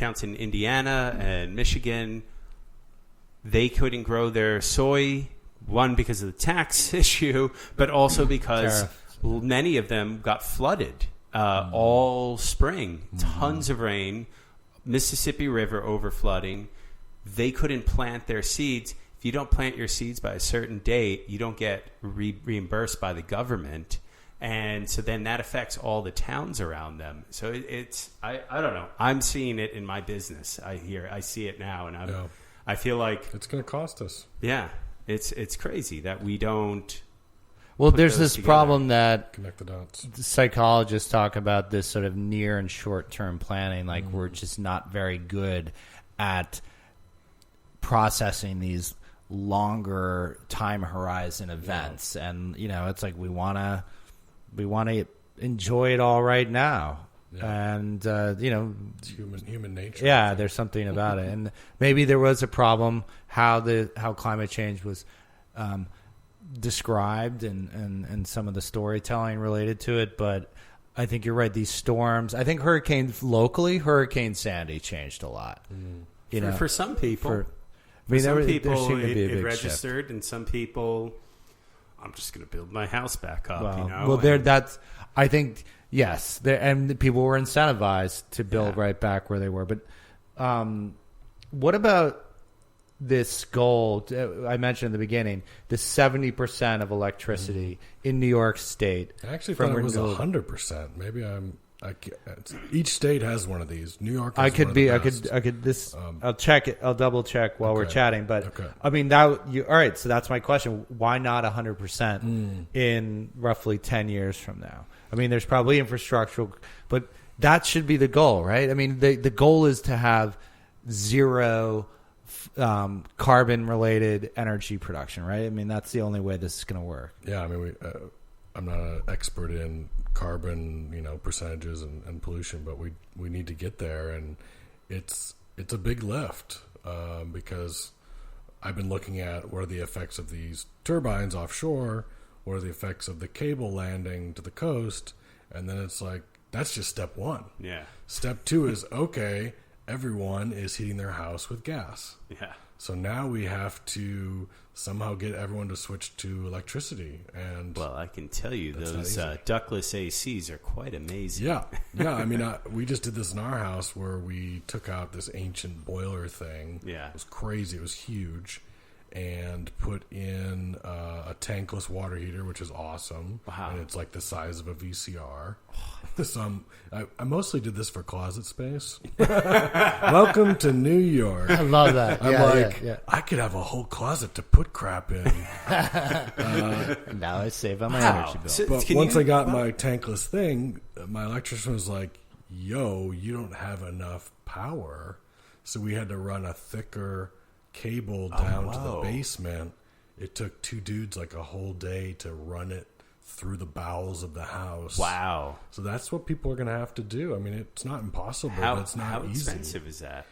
accounts in Indiana and Michigan, they couldn't grow their soy, one, because of the tax issue, but also because many of them got flooded all spring. Tons of rain, Mississippi River overflooding. They couldn't plant their seeds. If you don't plant your seeds by a certain date, you don't get reimbursed by the government. And so then that affects all the towns around them. So I don't know. I'm seeing it in my business. I see it now, and I feel like it's going to cost us. Yeah, it's crazy that we don't. Well, there's this problem that connect the dots. Psychologists talk about, this sort of near and short term planning. Like we're just not very good at processing these longer time horizon events, and it's like we want to enjoy it all right now. And it's human nature. Yeah, there's something about it, and maybe there was a problem how climate change was described and some of the storytelling related to it. But I think you're right. These storms, I think Hurricane Sandy changed a lot. For some people, some people it registered, and some people, I'm just going to build my house back up. I think. Yes, and people were incentivized to build right back where they were. But what about this goal I mentioned in the beginning, the 70% of electricity in New York State? I actually thought it was 100%. Maybe each state has one of these. New York has one of the best. I'll check it. I'll double check while we're chatting. But I mean, all right. So that's my question. Why not 100% in roughly 10 years from now? I mean, there's probably infrastructural, but that should be the goal, right? I mean, the goal is to have zero carbon-related energy production, right? I mean, that's the only way this is going to work. Yeah, I mean, I'm not an expert in carbon, percentages and pollution, but we need to get there, and it's a big lift because I've been looking at what are the effects of these turbines offshore. What are the effects of the cable landing to the coast? And then it's like, that's just step one. Yeah. Step two is, okay, everyone is heating their house with gas. Yeah. So now we have to somehow get everyone to switch to electricity. And well, I can tell you those ductless ACs are quite amazing. Yeah. Yeah. I mean, we just did this in our house where we took out this ancient boiler thing. Yeah. It was crazy. It was huge. And put in a tankless water heater, which is awesome. Wow. And it's like the size of a VCR. I mostly did this for closet space. Welcome to New York. I love that. I could have a whole closet to put crap in. Now I save on my energy bill. But once I got my tankless thing, my electrician was like, yo, you don't have enough power. So we had to run a thicker cable down to the basement. It took two dudes like a whole day to run it through the bowels of the house. Wow. So that's what people are going to have to do. I mean, it's not impossible, but it's not easy. How expensive is that?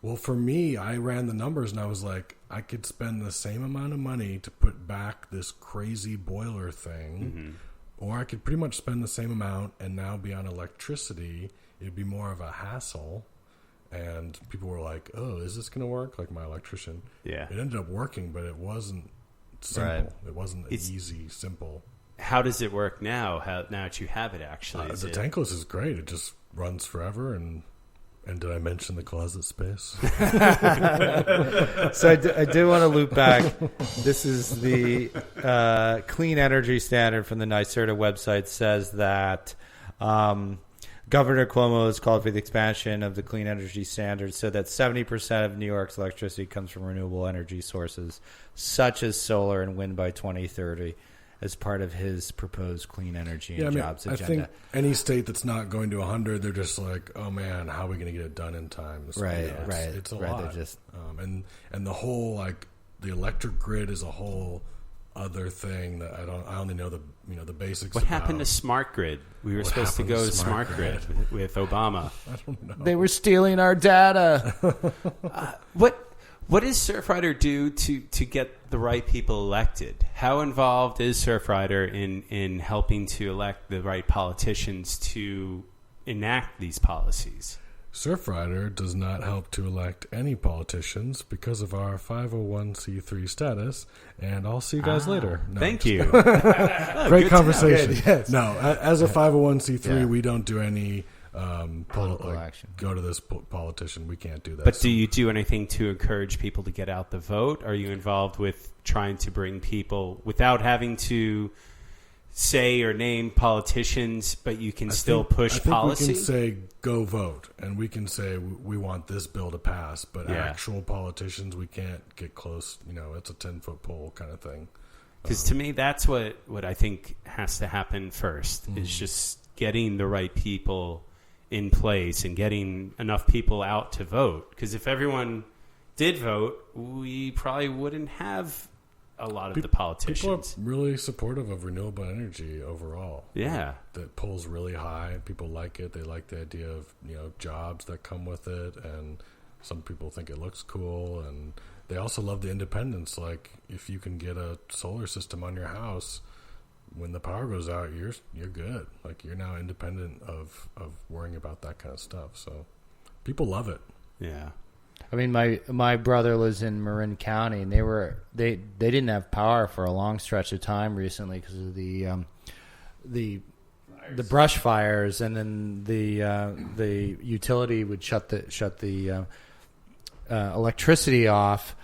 Well, for me, I ran the numbers and I was like, I could spend the same amount of money to put back this crazy boiler thing, or I could pretty much spend the same amount and now be on electricity. It'd be more of a hassle. And people were like, oh, is this going to work? Like my electrician. Yeah. It ended up working, but it wasn't simple. Right. It wasn't easy, simple. How does it work now? Now that you have it, actually? The tankless is great. It just runs forever. And did I mention the closet space? So I do want to loop back. This is the Clean Energy Standard from the NYSERDA website says that Governor Cuomo has called for the expansion of the clean energy standard so that 70% of New York's electricity comes from renewable energy sources, such as solar and wind by 2030, as part of his proposed clean energy and jobs agenda. I think any state that's not going to 100, they're just like, oh man, how are we going to get it done in time? So, right. It's a lot. They're just, and the whole, like, the electric grid is a whole other thing that I only know the basics. What happened to smart grid? We were supposed to go to smart grid with Obama. I don't know. They were stealing our data. What does Surfrider do to get the right people elected? How involved is Surfrider in helping to elect the right politicians to enact these policies? Surfrider does not help to elect any politicians because of our 501c3 status, and I'll see you guys later. No, Thank you. Great conversation. Good, yes. No, as a 501c3, we don't do any Political action. Go to this politician. We can't do that. But do you do anything to encourage people to get out the vote? Are you involved with trying to bring people without having to say or name politicians, but you can still push policy? We can say go vote, and we can say we want this bill to pass, but actual politicians, we can't get close. It's a 10-foot pole kind of thing. Because to me, that's what I think has to happen first, is just getting the right people in place and getting enough people out to vote. Because if everyone did vote, we probably wouldn't have a lot of the politicians. People are really supportive of renewable energy overall. Yeah. The poll's really high. People like it. They like the idea of, jobs that come with it. And some people think it looks cool. And they also love the independence. Like, if you can get a solar system on your house, when the power goes out, you're good. Like, you're now independent of worrying about that kind of stuff. So people love it. Yeah. I mean, my brother lives in Marin County, and they didn't have power for a long stretch of time recently because of the brush fires, and then the utility would shut the electricity off,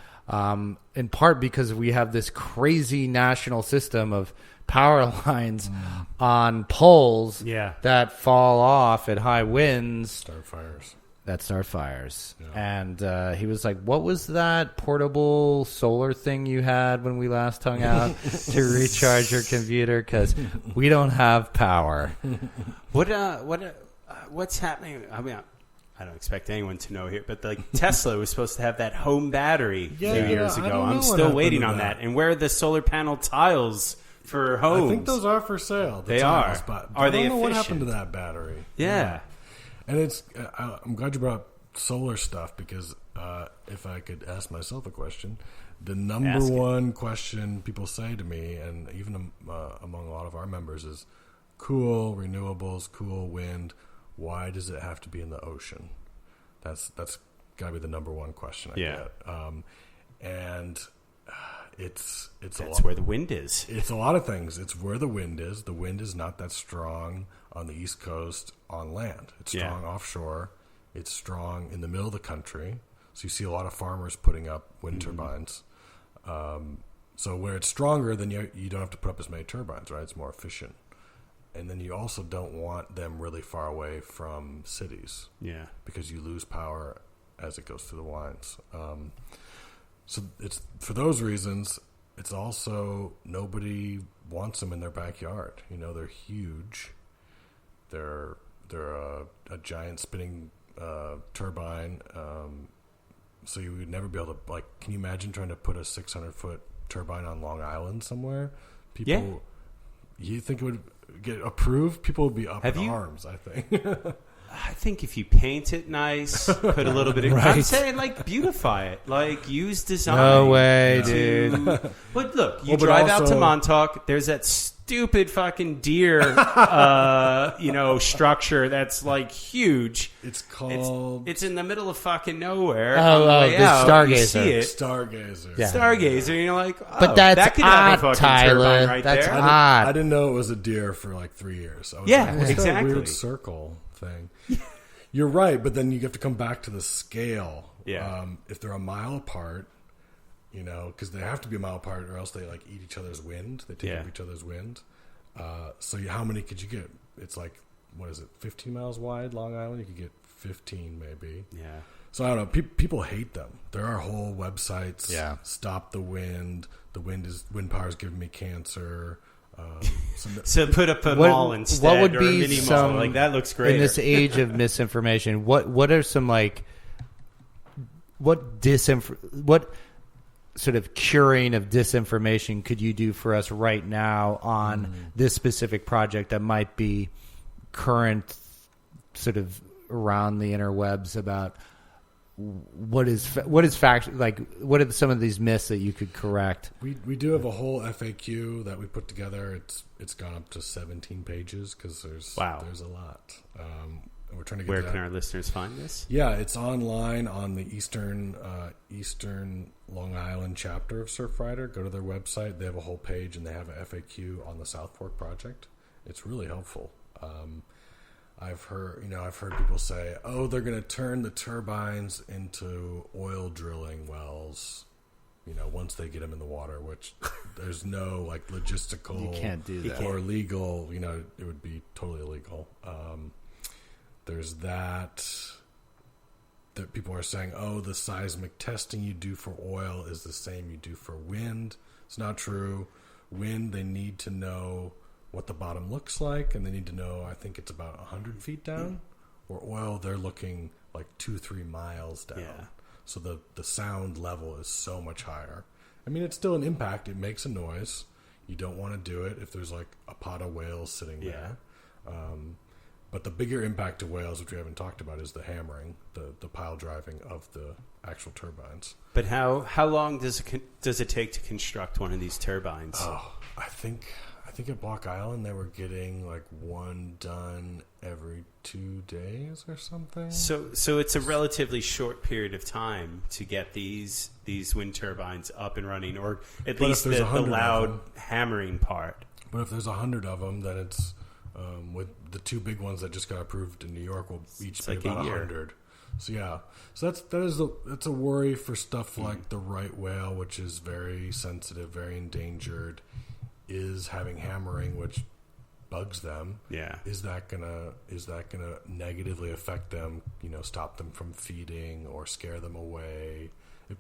in part because we have this crazy national system of power lines on poles that fall off at high winds. Start fires. That start fires. Yeah. And he was like, what was that portable solar thing you had when we last hung out to recharge your computer? Because we don't have power. What's happening? I mean, I don't expect anyone to know here, but Tesla was supposed to have that home battery a few years ago. I'm still waiting on that. And where are the solar panel tiles for homes? I think those are for sale. They are. But Are they I don't know efficient? what happened to that battery. Yeah. And I'm glad you brought up solar stuff, because if I could ask myself a question, the number one question people say to me, and even among a lot of our members, is cool renewables, cool wind. Why does it have to be in the ocean? That's got to be the number one question I get. And it's that's where the wind is. It's a lot of things. It's where the wind is. The wind is not that strong on the East Coast on land. It's strong offshore. It's strong in the middle of the country. So you see a lot of farmers putting up wind turbines. So where it's stronger, then you don't have to put up as many turbines, right? It's more efficient. And then you also don't want them really far away from cities. Yeah. Because you lose power as it goes through the lines. So it's for those reasons. It's also, nobody wants them in their backyard. They're huge. They're a giant spinning turbine. So you would never be able to, can you imagine trying to put a 600-foot turbine on Long Island somewhere? People, you think it would get approved? People would be up in arms, I think. I think if you paint it nice, put a little bit of... I'm saying, beautify it. Use design. No way, dude. But look, you drive out to Montauk, there's that stupid fucking deer, structure that's, huge. It's called... It's in the middle of fucking nowhere. The Stargazer. You see it. Stargazer. Yeah. Stargazer, and you're like, but that's that could have a odd, fucking Tyler. turbine right That's there. odd. I didn't know it was a deer for 3 years. I was what's exactly. that weird circle thing? You're right, but then you have to come back to the scale. Yeah. If they're a mile apart, because they have to be a mile apart, or else they eat each other's wind. They take up each other's wind. So how many could you get? It's 15 miles wide, Long Island? You could get 15 maybe. Yeah. So I don't know. People hate them. There are whole websites. Yeah. Stop the wind. The wind power is giving me cancer. So put up a mall instead. What would or be a mini some mall. That looks great in this age of misinformation? What are some what sort of curing of disinformation could you do for us right now on this specific project that might be current, sort of around the interwebs about what is fact? What are some of these myths that you could correct? We do have a whole FAQ that we put together. It's gone up to 17 pages because there's a lot. we're trying to get Where that. can our listeners find this? Yeah, it's online on the Eastern Long Island chapter of Surfrider. Go to their website. They have a whole page, and they have an FAQ on the SouthFork project. It's really helpful. I've heard people say, "Oh, they're going to turn the turbines into oil drilling wells." Once they get them in the water, which there's no logistical, You can't do that. or legal. It would be totally illegal. There's that people are saying, oh, the seismic testing you do for oil is the same you do for wind. It's not true. Wind, they need to know what the bottom looks like, and they need to know, I think it's about 100 feet down. Or oil, they're looking 2-3 miles down. Yeah. So the sound level is so much higher. I mean, it's still an impact. It makes a noise. You don't want to do it if there's a pod of whales sitting there. But the bigger impact to whales, which we haven't talked about, is the hammering, the pile driving of the actual turbines. But how long does it take to construct one of these turbines? Oh, I think at Block Island they were getting one done every 2 days or something. So it's a relatively short period of time to get these wind turbines up and running, or at least the loud hammering part. But if there's 100 of them, then it's with the 2 big ones that just got approved in New York will each be about 100. So yeah, that's a worry for stuff like the right whale, which is very sensitive, very endangered, is having hammering, which bugs them. Yeah, is that gonna negatively affect them? Stop them from feeding or scare them away?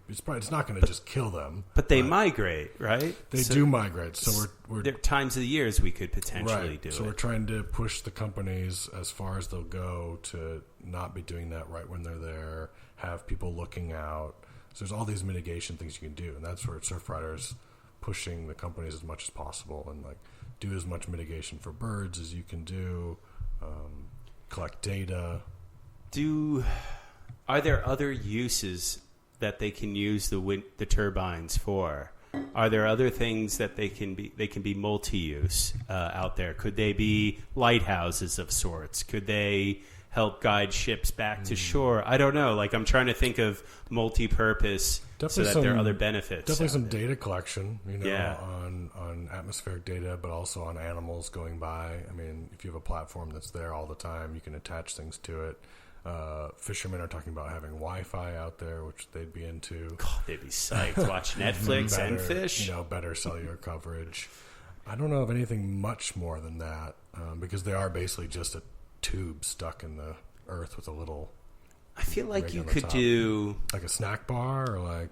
It's not going to just kill them. But they migrate, right? They do migrate. So we're there are times of the years we could potentially do it. So we're trying to push the companies as far as they'll go to not be doing that right when they're there, have people looking out. So there's all these mitigation things you can do, and that's where Surfrider's pushing the companies as much as possible and do as much mitigation for birds as you can do, collect data. Are there other uses that they can use the turbines for? Are there other things that they can be multi-use out there? Could they be lighthouses of sorts? Could they help guide ships back to shore? I don't know. I'm trying to think of multi-purpose so that there are other benefits. Definitely some data collection, on atmospheric data, but also on animals going by. I mean, if you have a platform that's there all the time, you can attach things to it. Fishermen are talking about having Wi-Fi out there, which they'd be into. God, they'd be psyched. Watch Netflix and fish. Better cellular coverage. I don't know of anything much more than that, because they are basically just a tube stuck in the earth with a little. I feel like you could do a snack bar or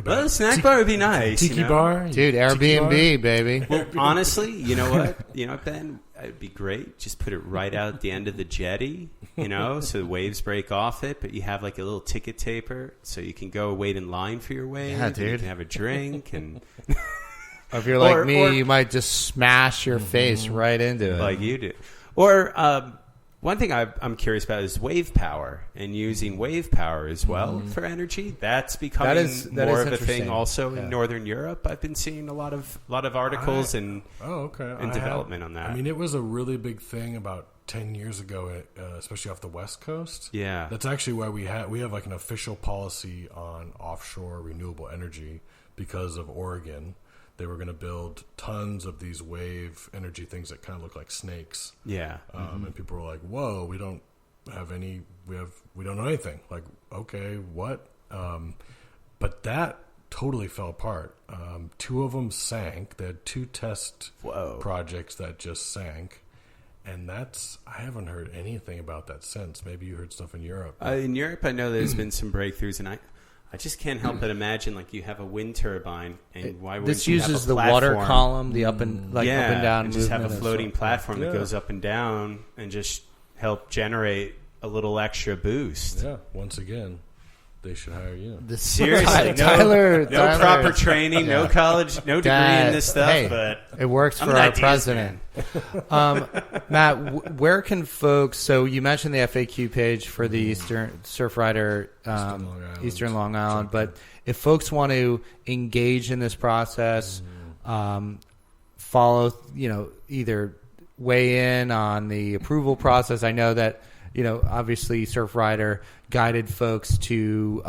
a snack bar would be nice. Tiki bar, dude. Airbnb, baby. Well, honestly, you know what, Ben, it'd be great. Just put it right out at the end of the jetty, so the waves break off it. But you have a little ticket taper, so you can go wait in line for your wave. Yeah, dude. You can have a drink, and or if you're like me, you might just smash your face right into it, like you do. Or one thing I'm curious about is wave power and using wave power as well for energy. That's becoming more of a thing also in Northern Europe. I've been seeing a lot of articles and development on that. I mean, it was a really big thing about 10 years ago, especially off the West Coast. Yeah. That's actually why we have an official policy on offshore renewable energy because of Oregon. They were going to build tons of these wave energy things that kind of look like snakes. Yeah. And people were like, whoa, we don't have any, we don't know anything. Okay, what? But that totally fell apart. 2 of them sank. They had 2 test projects that just sank. And I haven't heard anything about that since. Maybe you heard stuff in Europe. In Europe, I know there's been some breakthroughs, and I just can't help but imagine you have a wind turbine, and why wouldn't this you have uses a the platform? water column, the up and down, and just have a floating platform that goes up and down, and just help generate a little extra boost. Yeah, once again, they should hire you. Seriously, Tyler, no proper training, no college, no degree in this stuff, but it works for our president. Matt, where can folks? So you mentioned the FAQ page for the Eastern Surfrider, Eastern Long Island, but if folks want to engage in this process, follow, either weigh in on the approval process. I know that obviously Surfrider guided folks to